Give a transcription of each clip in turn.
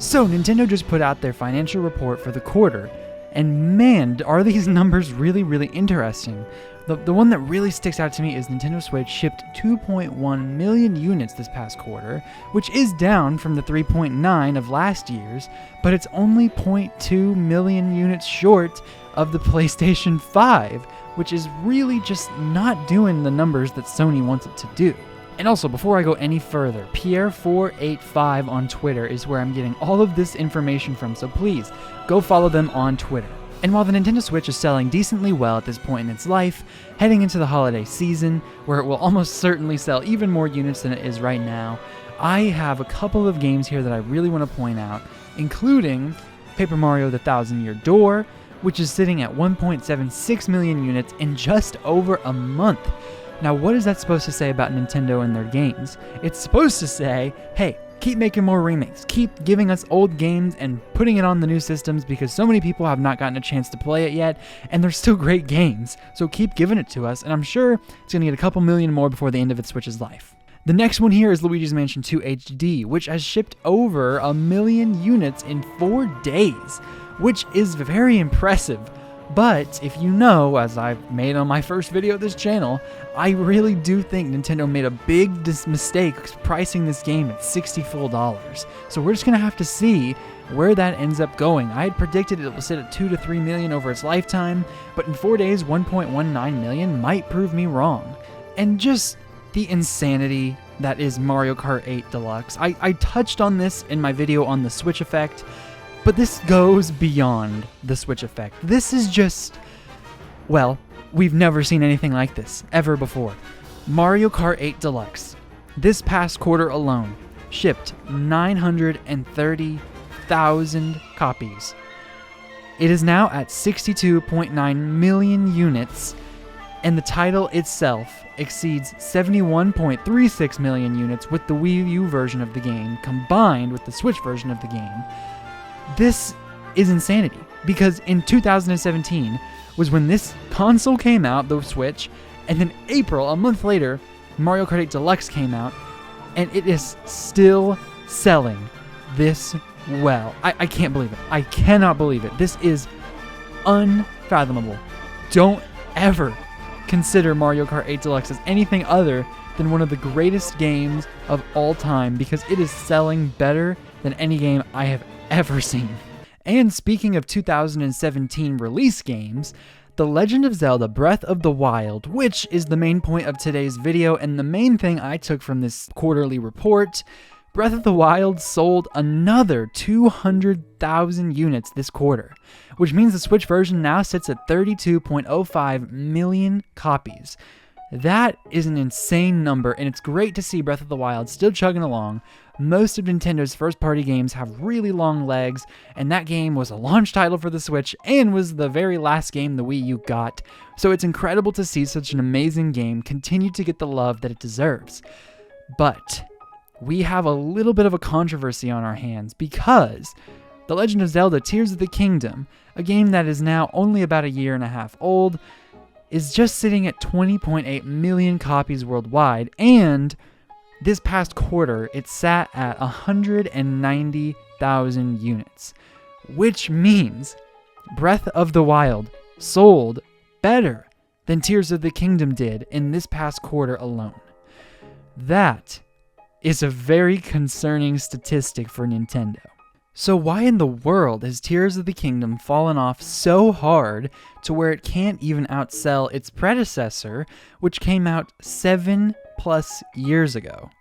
So Nintendo just put out their financial report for the quarter, and man, are these numbers really interesting. The one that really sticks out to me is Nintendo Switch shipped 2.1 million units this past quarter, which is down from the 3.9 of last year's, but it's only 0.2 million units short of the PlayStation 5, which is really just not doing the numbers that Sony wants it to do. And also, before I go any further, Pierre485 on Twitter is where I'm getting all of this information from, so please, go follow them on Twitter. And while the Nintendo Switch is selling decently well at this point in its life, heading into the holiday season, where it will almost certainly sell even more units than it is right now, I have a couple of games here that I really want to point out, including Paper Mario The Thousand Year Door, which is sitting at 1.76 million units in just over a month. Now, what is that supposed to say about Nintendo and their games? It's supposed to say, hey, keep making more remakes, keep giving us old games and putting it on the new systems because so many people have not gotten a chance to play it yet, and they're still great games, so keep giving it to us, and I'm sure it's going to get a couple million more before the end of its Switch's life. The next one here is Luigi's Mansion 2 HD, which has shipped over 1 million units in 4 days, which is very impressive. But if you know, as I've made on my first video of this channel, I really do think Nintendo made a big mistake pricing this game at $60 full. So we're just going to have to see where that ends up going. I had predicted it will sit at 2 to 3 million over its lifetime, but in 4 days, 1.19 million might prove me wrong. And just the insanity that is Mario Kart 8 Deluxe. I touched on this in my video on the Switch effect, but this goes beyond the Switch effect. This is just, well, we've never seen anything like this ever before. Mario Kart 8 Deluxe, this past quarter alone, shipped 930,000 copies. It is now at 62.9 million units, and the title itself exceeds 71.36 million units with the Wii U version of the game combined with the Switch version of the game. This is insanity, because in 2017 was when this console came out, the Switch, and then April, a month later, Mario Kart 8 Deluxe came out, and it is still selling this well. I can't believe it. I cannot believe it. This is unfathomable. Don't ever consider Mario Kart 8 Deluxe as anything other than one of the greatest games of all time, because it is selling better than any game I have ever seen. And speaking of 2017 release games, The Legend of Zelda Breath of the Wild, which is the main point of today's video and the main thing I took from this quarterly report, Breath of the Wild sold another 200,000 units this quarter, which means the Switch version now sits at 32.05 million copies. That is an insane number, and it's great to see Breath of the Wild still chugging along. Most of Nintendo's first-party games have really long legs, and that game was a launch title for the Switch and was the very last game the Wii U got, so it's incredible to see such an amazing game continue to get the love that it deserves. But we have a little bit of a controversy on our hands, because The Legend of Zelda Tears of the Kingdom, a game that is now only about a year and a half old, is just sitting at 20.8 million copies worldwide, and this past quarter, it sat at 190,000 units, which means Breath of the Wild sold better than Tears of the Kingdom did in this past quarter alone. That is a very concerning statistic for Nintendo. So why in the world has Tears of the Kingdom fallen off so hard to where it can't even outsell its predecessor, which came out 7+ years ago?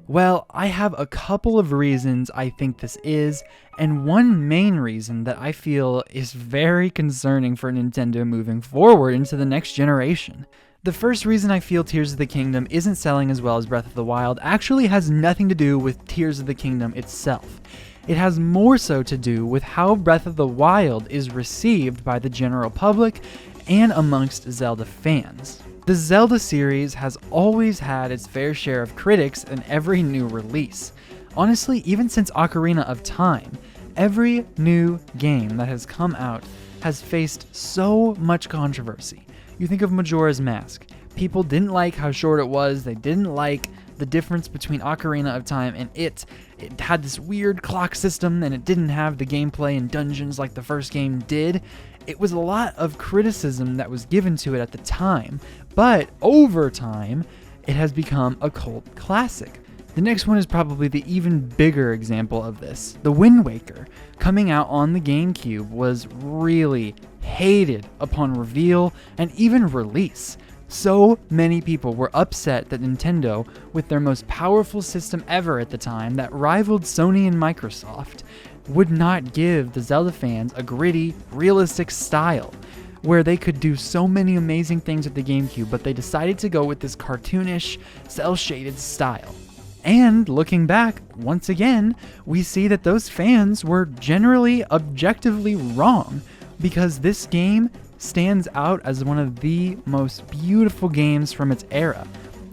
Well, I have a couple of reasons I think this is, and one main reason that I feel is very concerning for Nintendo moving forward into the next generation. The first reason I feel Tears of the Kingdom isn't selling as well as Breath of the Wild actually has nothing to do with Tears of the Kingdom itself. It has more so to do with how Breath of the Wild is received by the general public and amongst Zelda fans. The Zelda series has always had its fair share of critics in every new release. Honestly, even since Ocarina of Time, every new game that has come out has faced so much controversy. You think of Majora's Mask. People didn't like how short it was, they didn't like the difference between Ocarina of Time and it it had this weird clock system and it didn't have the gameplay and dungeons like the first game did. It was a lot of criticism that was given to it at the time, but over time, it has become a cult classic. The next one is probably the even bigger example of this. The Wind Waker, coming out on the GameCube, was really hated upon reveal and even release. So many people were upset that Nintendo, with their most powerful system ever at the time that rivaled Sony and Microsoft, would not give the Zelda fans a gritty, realistic style where they could do so many amazing things with the GameCube, but they decided to go with this cartoonish, cel-shaded style. And looking back, once again, we see that those fans were generally objectively wrong, because this game stands out as one of the most beautiful games from its era.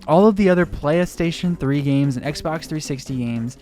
All of the other PlayStation 3 games and Xbox 360 games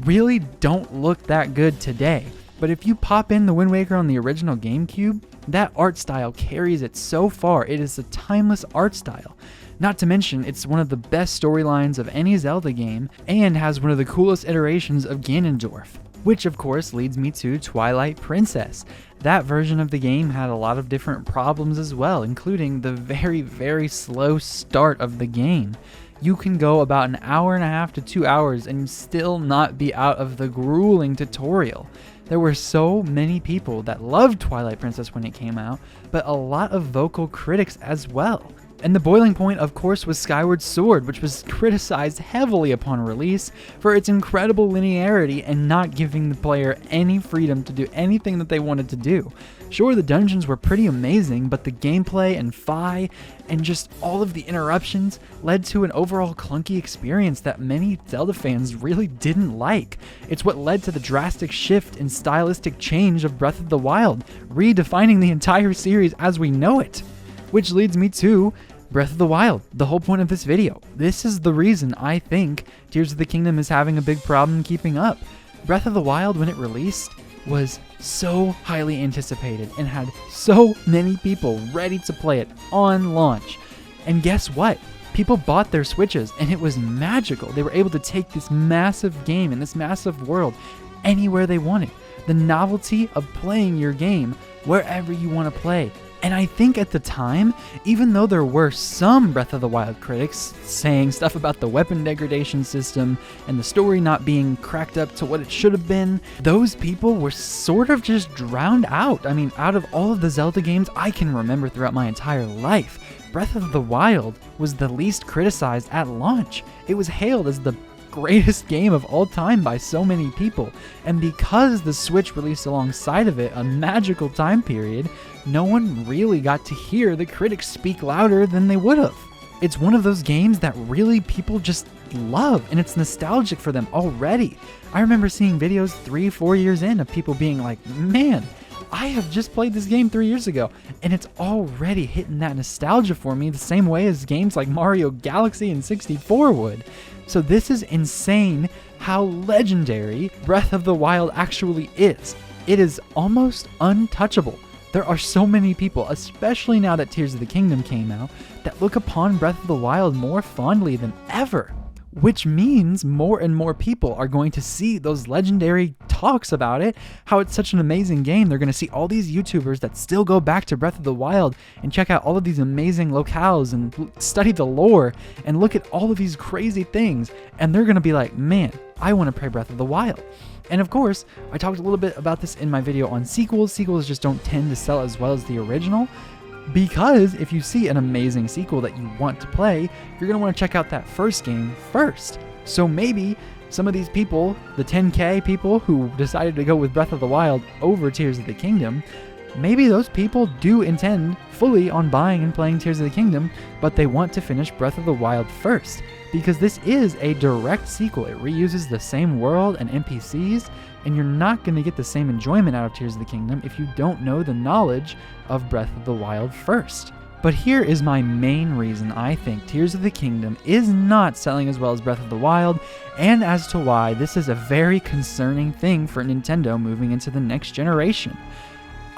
really don't look that good today. But if you pop in the Wind Waker on the original GameCube, that art style carries it so far. It is a timeless art style. Not to mention, it's one of the best storylines of any Zelda game and has one of the coolest iterations of Ganondorf. Which of course leads me to Twilight Princess. That version of the game had a lot of different problems as well, including the very, very slow start of the game. You can go about an hour and a half to 2 hours and still not be out of the grueling tutorial. There were so many people that loved Twilight Princess when it came out, but a lot of vocal critics as well. And the boiling point, of course, was Skyward Sword, which was criticized heavily upon release for its incredible linearity and not giving the player any freedom to do anything that they wanted to do. Sure, the dungeons were pretty amazing, but the gameplay and Fi and just all of the interruptions led to an overall clunky experience that many Zelda fans really didn't like. It's what led to the drastic shift in stylistic change of Breath of the Wild, redefining the entire series as we know it. Which leads me to Breath of the Wild, the whole point of this video. This is the reason I think Tears of the Kingdom is having a big problem keeping up. Breath of the Wild, when it released, was so highly anticipated and had so many people ready to play it on launch. And guess what? People bought their Switches and it was magical. They were able to take this massive game and this massive world anywhere they wanted. The novelty of playing your game wherever you want to play. And I think at the time, even though there were some Breath of the Wild critics saying stuff about the weapon degradation system and the story not being cracked up to what it should have been, those people were sort of just drowned out. I mean, out of all of the Zelda games I can remember throughout my entire life, Breath of the Wild was the least criticized at launch. It was hailed as the greatest game of all time by so many people, and because the Switch released alongside of it a magical time period, no one really got to hear the critics speak louder than they would have. It's one of those games that really people just love, and it's nostalgic for them already. I remember seeing videos 3-4 years in of people being like, man, I have just played this game 3 years ago, and it's already hitting that nostalgia for me the same way as games like Mario Galaxy and 64 would. So this is insane how legendary Breath of the Wild actually is. It is almost untouchable. There are so many people, especially now that Tears of the Kingdom came out, that look upon Breath of the Wild more fondly than ever. Which means more and more people are going to see those legendary talks about it, how it's such an amazing game. They're going to see all these YouTubers that still go back to Breath of the Wild and check out all of these amazing locales and study the lore and look at all of these crazy things. And they're going to be like, man, I want to play Breath of the Wild. And of course, I talked a little bit about this in my video on sequels. Sequels just don't tend to sell as well as the original. Because if you see an amazing sequel that you want to play, you're going to want to check out that first game first. So maybe some of these people, the 10K people who decided to go with Breath of the Wild over Tears of the Kingdom, maybe those people do intend fully on buying and playing Tears of the Kingdom, but they want to finish Breath of the Wild first. Because this is a direct sequel. It reuses the same world and NPCs, and you're not going to get the same enjoyment out of Tears of the Kingdom if you don't know the knowledge of Breath of the Wild first. But here is my main reason I think Tears of the Kingdom is not selling as well as Breath of the Wild, and as to why this is a very concerning thing for Nintendo moving into the next generation.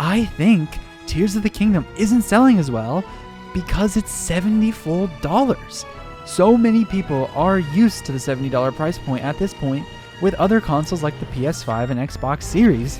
I think Tears of the Kingdom isn't selling as well because it's $70 full. So many people are used to the $70 price point at this point with other consoles like the PS5 and Xbox Series.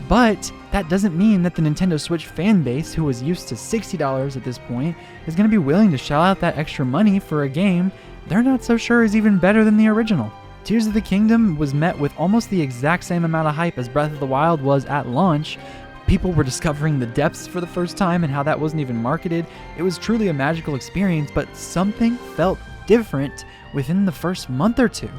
But that doesn't mean that the Nintendo Switch fan base, who was used to $60 at this point, is going to be willing to shell out that extra money for a game they're not so sure is even better than the original. Tears of the Kingdom was met with almost the exact same amount of hype as Breath of the Wild was at launch. People were discovering the depths for the first time and how that wasn't even marketed. It was truly a magical experience, but something felt different within the first month or two.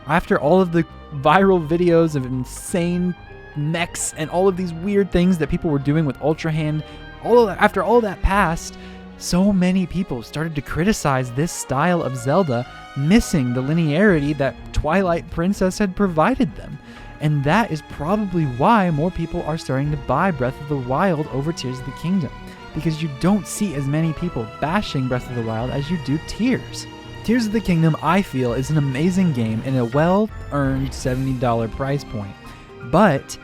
After all of the viral videos of insane mechs and all of these weird things that people were doing with Ultra Hand, after all that passed, so many people started to criticize this style of Zelda, missing the linearity that Twilight Princess had provided them. And that is probably why more people are starting to buy Breath of the Wild over Tears of the Kingdom, because you don't see as many people bashing Breath of the Wild as you do Tears. Tears of the Kingdom, I feel, is an amazing game and a well-earned $70 price point. But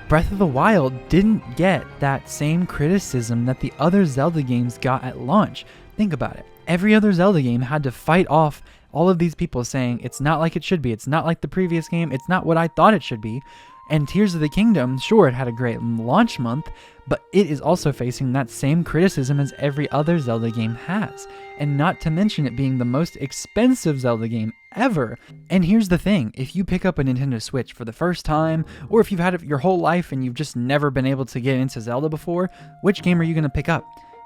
Breath of the Wild didn't get that same criticism that the other Zelda games got at launch. Think about it. Every other Zelda game had to fight off all of these people saying, it's not like it should be, it's not like the previous game, it's not what I thought it should be. And Tears of the Kingdom, sure, it had a great launch month, but it is also facing that same criticism as every other Zelda game has. And not to mention it being the most expensive Zelda game ever. And here's the thing, if you pick up a Nintendo Switch for the first time, or if you've had it your whole life and you've just never been able to get into Zelda before, which game are you going to pick up?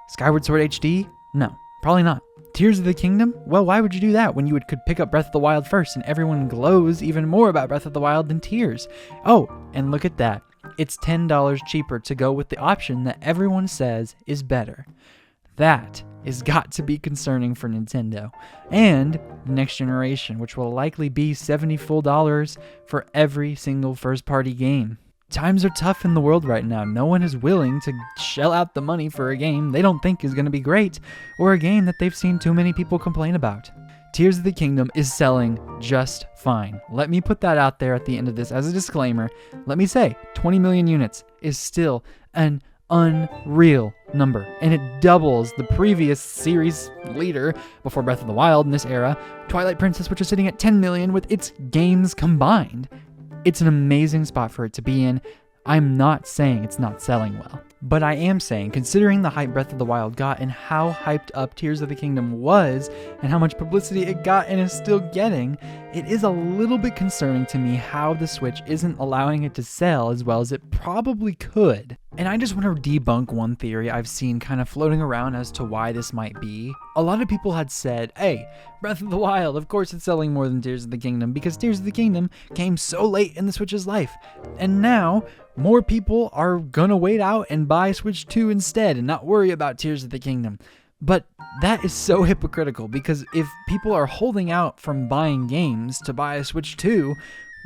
Skyward Sword HD? No, probably not. Tears of the Kingdom? Well, why would you do that when you could pick up Breath of the Wild first, and everyone glows even more about Breath of the Wild than Tears? Oh, and look at that. It's $10 cheaper to go with the option that everyone says is better. That has got to be concerning for Nintendo. And the next generation, which will likely be $70 full for every single first-party game. Times are tough in the world right now. No one is willing to shell out the money for a game they don't think is going to be great, or a game that they've seen too many people complain about. Tears of the Kingdom is selling just fine. Let me put that out there at the end of this as a disclaimer. Let me say, 20 million units is still an unreal number, and it doubles the previous series leader before Breath of the Wild in this era, Twilight Princess, which is sitting at 10 million with its games combined. It's an amazing spot for it to be in. I'm not saying it's not selling well, but I am saying, considering the hype Breath of the Wild got and how hyped up Tears of the Kingdom was and how much publicity it got and is still getting, it is a little bit concerning to me how the Switch isn't allowing it to sell as well as it probably could. And I just want to debunk one theory I've seen kind of floating around as to why this might be. A lot of people had said, hey, Breath of the Wild, of course it's selling more than Tears of the Kingdom because Tears of the Kingdom came so late in the Switch's life. And now, more people are gonna wait out and buy Switch 2 instead and not worry about Tears of the Kingdom. But that is so hypocritical, because if people are holding out from buying games to buy a Switch 2,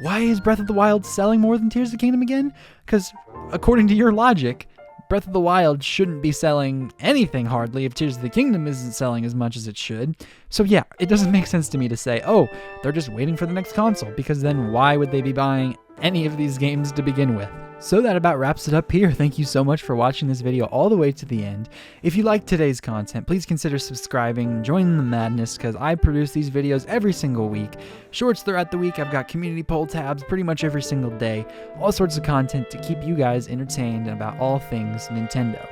why is Breath of the Wild selling more than Tears of the Kingdom again? Because according to your logic, Breath of the Wild shouldn't be selling anything hardly if Tears of the Kingdom isn't selling as much as it should. So yeah, it doesn't make sense to me to say, oh, they're just waiting for the next console, because then why would they be buying any of these games to begin with? So that about wraps it up here. Thank you so much for watching this video all the way to the end. If you liked today's content, please consider subscribing and joining the madness, because I produce these videos every single week. Shorts throughout the week, I've got community poll tabs pretty much every single day. All sorts of content to keep you guys entertained about all things Nintendo.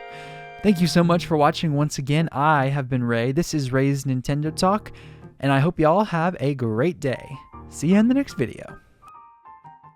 Thank you so much for watching once again. I have been Ray. This is Ray's Nintendo Talk, and I hope y'all have a great day. See you in the next video.